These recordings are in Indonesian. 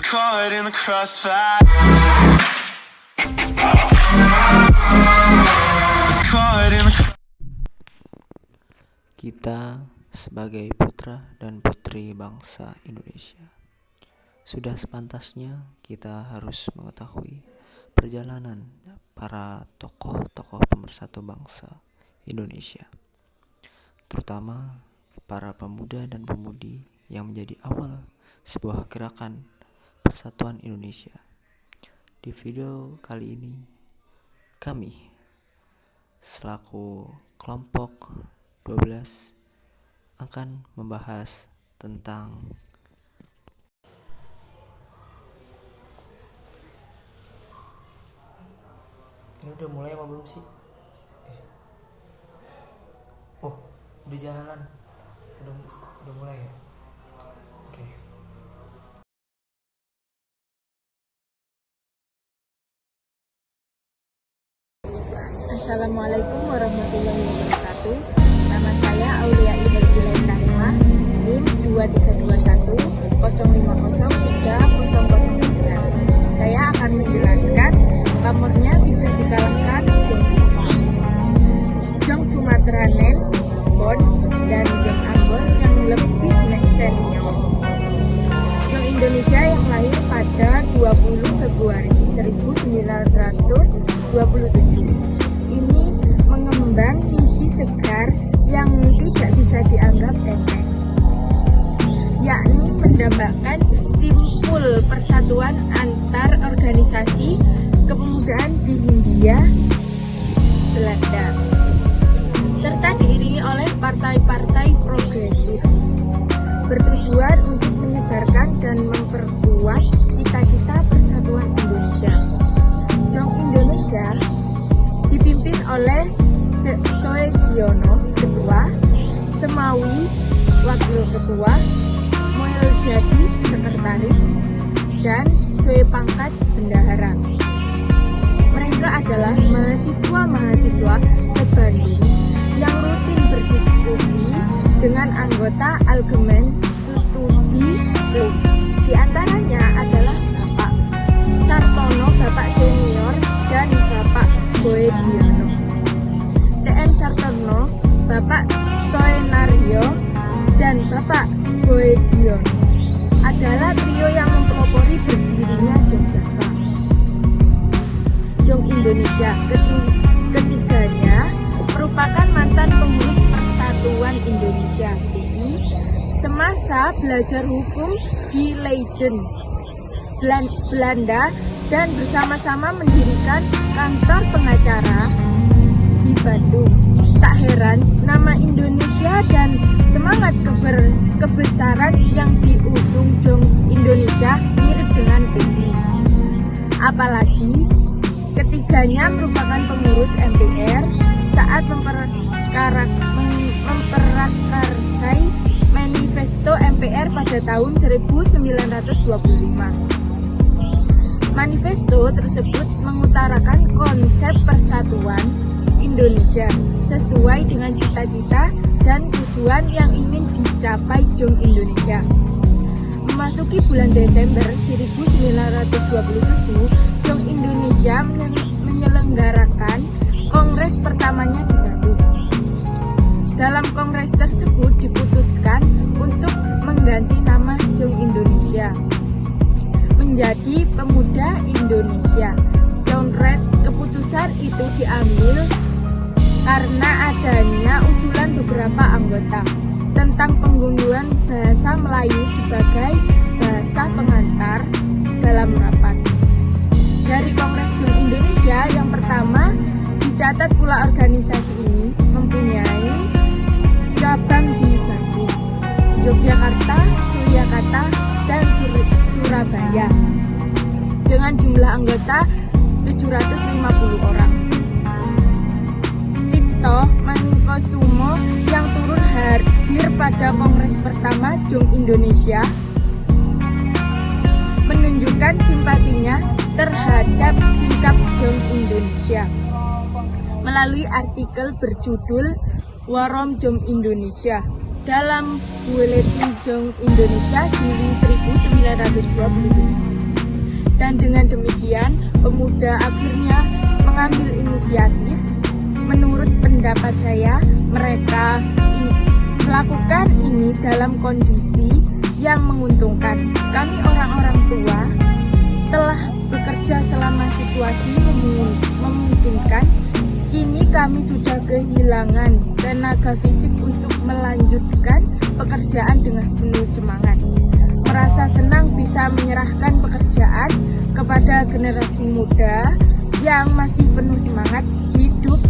caught in the crossfire. Was caught in the Kita sebagai putra dan putri bangsa Indonesia, sudah sepantasnya kita harus mengetahui perjalanan para tokoh-tokoh pemersatu bangsa Indonesia, terutama para pemuda dan pemudi yang menjadi awal sebuah gerakan persatuan Indonesia. Di video kali ini, kami selaku kelompok 12 akan membahas tentang ini. Udah mulai apa belum sih? Oh, udah jalan. Udah mulai ya? Oke. Assalamualaikum warahmatullahi wabarakatuh. Nama saya Aulia Ibergilai Karimah, NIM 2321 050 3009. Saya akan menjelaskan pamornya bisa dikalahkan Jong Jepang, Jong Sumatranen, Bon, dan Jong Ambon yang lebih senior. Jong Indonesia yang lahir pada 20 Februari 1927. Ini mengemban misi segar yang tidak bisa dianggap enteng, yakni mendambakan simpul persatuan antar organisasi kepemudaan di Hindia Belanda, serta diiringi oleh partai-partai progresif, bertujuan untuk menyebarkan dan memperkuat cita-cita persatuan Indonesia. Jong Indonesia dipimpin oleh Soegiono Ketua, Semawi Wakil Ketua, Mueljadi Sekretaris, dan Soe Pangkat Bendahara. Mereka adalah mahasiswa-mahasiswa sebanding yang rutin berdiskusi dengan anggota Algemeen Studi Club. Di antaranya adalah Bapak Sartono, Bapak Senior, dan Bapak Boediono. TN Sartono, Bapak Soenario, dan Bapak Boediono adalah trio yang mempelopori berdirinya Yogyakarta. Jong Indonesia ketiganya merupakan mantan pengurus Persatuan Indonesia (PI) semasa belajar hukum di Leiden, Belanda, dan bersama-sama mendirikan kantor pengacara di Bandung. Tak heran nama Indonesia dan semangat kebesaran yang diusung Jong Indonesia mirip dengan PI. Apalagi ketiganya merupakan pengurus MPR saat memperakarsai manifesto MPR pada tahun 1925. Manifesto tersebut mengutarakan konsep persatuan Indonesia sesuai dengan cita-cita dan tujuan yang ingin dicapai Jong Indonesia. Memasuki bulan Desember 1927, Jong Indonesia menyelenggarakan kongres pertamanya di Bandung. Dalam kongres tersebut diputuskan untuk mengganti nama Jong Indonesia menjadi Pemuda Indonesia. Keputusan itu diambil karena adanya usulan beberapa anggota tentang penggunaan bahasa Melayu sebagai bahasa pengantar dalam rapat. Dari Kongres Jong Indonesia yang pertama, dicatat pula organisasi ini mempunyai cabang di Bandung, Yogyakarta, Surakarta, dan Surabaya dengan jumlah anggota 750 orang. Tipto Maningkusumo yang turut hadir pada kongres pertama Jong Indonesia menunjukkan simpatinya terhadap sikap Jong Indonesia melalui artikel berjudul Warom Jong Indonesia dalam Buletin Jong Indonesia Juli 1927. Dan dengan demikian, pemuda akhirnya mengambil inisiatif. Menurut pendapat saya, mereka melakukan ini dalam kondisi yang menguntungkan. Kami orang-orang tua telah bekerja selama situasi memungkinkan. Kini kami sudah kehilangan tenaga fisik untuk melanjutkan pekerjaan dengan penuh semangat. Merasa senang bisa menyerahkan pekerjaan kepada generasi muda yang masih penuh semangat hidup.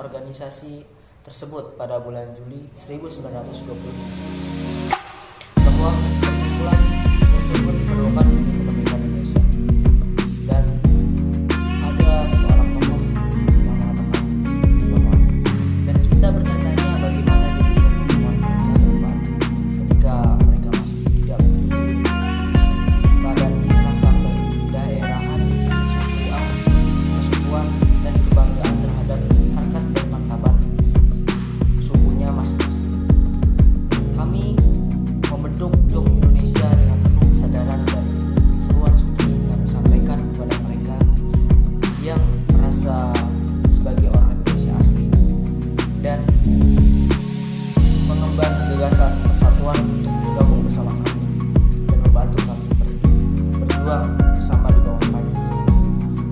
Organisasi tersebut pada bulan Juli 1920 bahwa perkumpulan tersebut diperlukan untuk kemerdekaan Indonesia, dan ada seorang tokoh yang mengatakan bahwa, dan kita bertanya bagaimana jadinya pertemuan mereka ke depan ketika mereka masih tidak dipadati rasa kedaerahan, kesukuan dan kebanggaan terhadap harkat dan martabat sukunya masing-masing. Kami membentuk Jong Indonesia dengan penuh kesadaran dan seruan suci kami sampaikan kepada mereka yang merasa sebagai orang Indonesia asli dan mengemban gagasan persatuan untuk bergabung bersama kami dan membantu kami berjuang bersama di bawah panji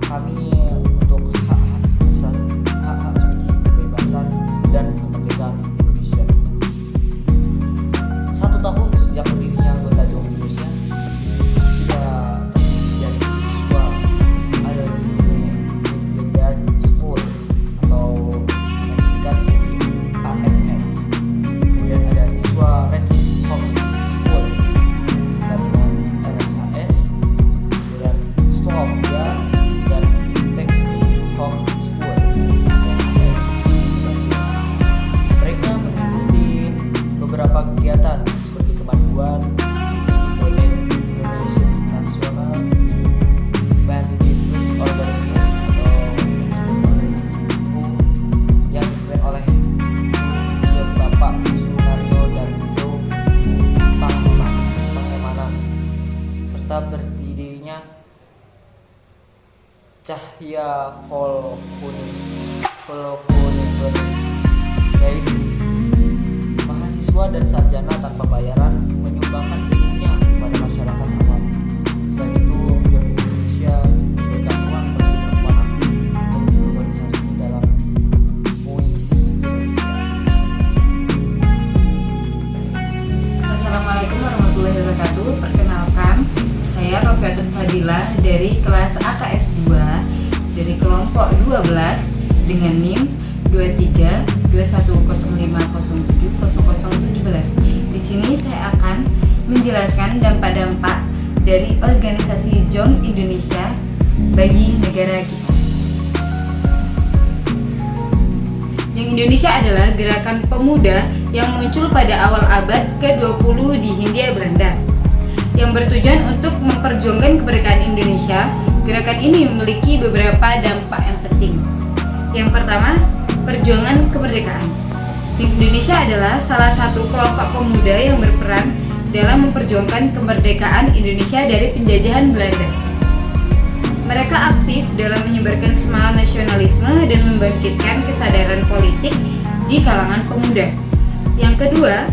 kami untuk hak-hak suci, kebebasan, dan kemerdekaan Indonesia. 1 tahun sejak berdirinya anggota Jong Indonesia, sudah terdiri dari siswa ada di Midland School atau yang disingkat jadi AMS. Kemudian ada siswa Red Hawk School disingkat dengan RHS, kemudian Stovia dan Technis Hawk School. Mereka mengikuti beberapa kegiatan seperti kemajuan Indonesian National Band Diffus Organization atau yang dipimpin oleh Bapak Sunario dan Joe Pangemanan, serta berdirinya Cahya Volkunivers, yaitu mahasiswa dan sarjana tanpa bayaran menyumbangkan ilmunya kepada masyarakat awam. Selain itu, Jong Indonesia memberikan ruang bagi perempuan aktif untuk berorganisasi dalam puisi Indonesia. Assalamualaikum warahmatullahi wabarakatuh. Perkenalkan, saya Rofiatun Fadilah dari kelas AKS 2 dari kelompok 12 dengan NIM 232105070017. Di sini saya akan menjelaskan dampak-dampak dari organisasi Jong Indonesia bagi negara kita. Jong Indonesia adalah gerakan pemuda yang muncul pada awal abad ke-20 di Hindia Belanda yang bertujuan untuk memperjuangkan kemerdekaan Indonesia. Gerakan ini memiliki beberapa dampak yang penting. Yang pertama, perjuangan kemerdekaan. Jong Indonesia adalah salah satu kelompok pemuda yang berperan dalam memperjuangkan kemerdekaan Indonesia dari penjajahan Belanda. Mereka aktif dalam menyebarkan semangat nasionalisme dan membangkitkan kesadaran politik di kalangan pemuda. Yang kedua,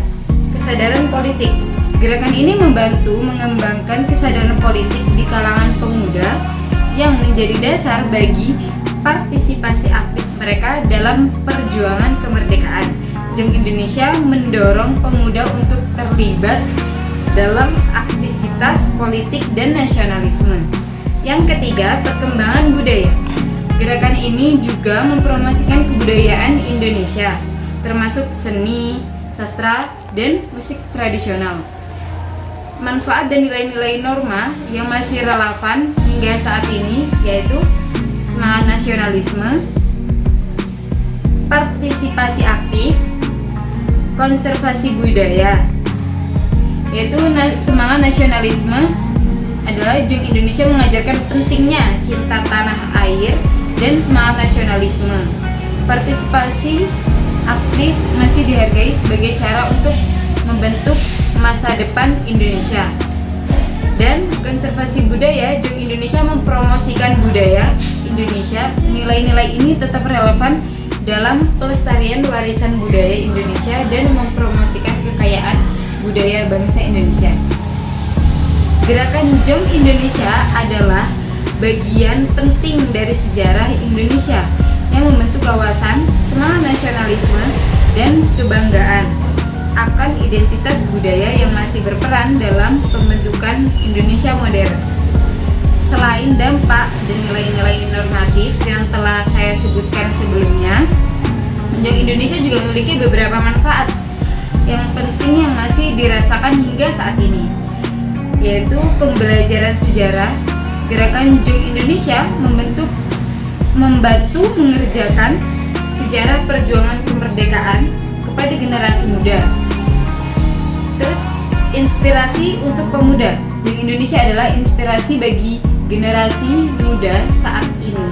kesadaran politik. Gerakan ini membantu mengembangkan kesadaran politik di kalangan pemuda yang menjadi dasar bagi partisipasi aktif mereka dalam perjuangan kemerdekaan. Jong Indonesia mendorong pemuda untuk terlibat dalam aktivitas politik dan nasionalisme. Yang ketiga, perkembangan budaya. Gerakan ini juga mempromosikan kebudayaan Indonesia, termasuk seni, sastra, dan musik tradisional. Manfaat dan nilai-nilai norma yang masih relevan hingga saat ini yaitu semangat nasionalisme, partisipasi aktif, konservasi budaya. Yaitu semangat nasionalisme adalah Jong Indonesia mengajarkan pentingnya cinta tanah air dan semangat nasionalisme. Partisipasi aktif masih dihargai sebagai cara untuk membentuk masa depan Indonesia. Dan konservasi budaya, Jong Indonesia mempromosikan budaya Indonesia. Nilai-nilai ini tetap relevan dalam pelestarian warisan budaya Indonesia dan mempromosikan kekayaan budaya bangsa Indonesia. Gerakan Jong Indonesia adalah bagian penting dari sejarah Indonesia yang membentuk wawasan, semangat nasionalisme, dan kebanggaan akan identitas budaya yang masih berperan dalam pembentukan Indonesia modern. Selain dampak dan nilai-nilai normatif yang telah saya sebutkan sebelumnya, Jong Indonesia juga memiliki beberapa manfaat yang penting yang masih dirasakan hingga saat ini, yaitu pembelajaran sejarah. Gerakan Jong Indonesia membantu mengerjakan sejarah perjuangan kemerdekaan kepada generasi muda. Terus, inspirasi untuk pemuda. Jong Indonesia adalah inspirasi bagi generasi muda saat ini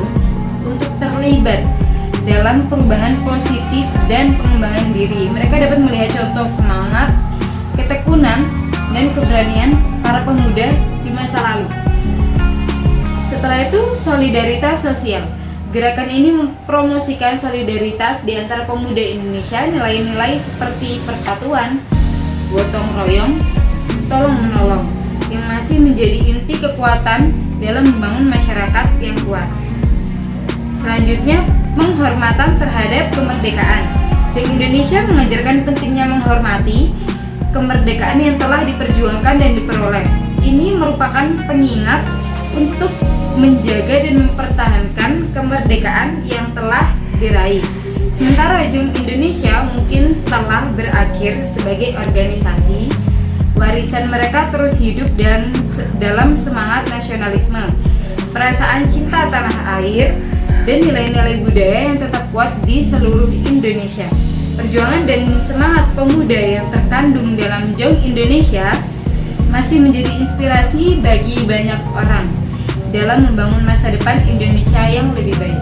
untuk terlibat dalam perubahan positif dan pengembangan diri. Mereka dapat melihat contoh semangat, ketekunan, dan keberanian para pemuda di masa lalu. Setelah itu, solidaritas sosial. Gerakan ini mempromosikan solidaritas di antara pemuda Indonesia. Nilai-nilai seperti persatuan, gotong royong, tolong menolong yang masih menjadi inti kekuatan dalam membangun masyarakat yang kuat. Selanjutnya, penghormatan terhadap kemerdekaan. Jong Indonesia mengajarkan pentingnya menghormati kemerdekaan yang telah diperjuangkan dan diperoleh. Ini merupakan pengingat untuk menjaga dan mempertahankan kemerdekaan yang telah diraih. Sementara Jong Indonesia mungkin telah berakhir sebagai organisasi, warisan mereka terus hidup dan dalam semangat nasionalisme, perasaan cinta tanah air, dan nilai-nilai budaya yang tetap kuat di seluruh Indonesia. Perjuangan dan semangat pemuda yang terkandung dalam Jong Indonesia masih menjadi inspirasi bagi banyak orang dalam membangun masa depan Indonesia yang lebih baik.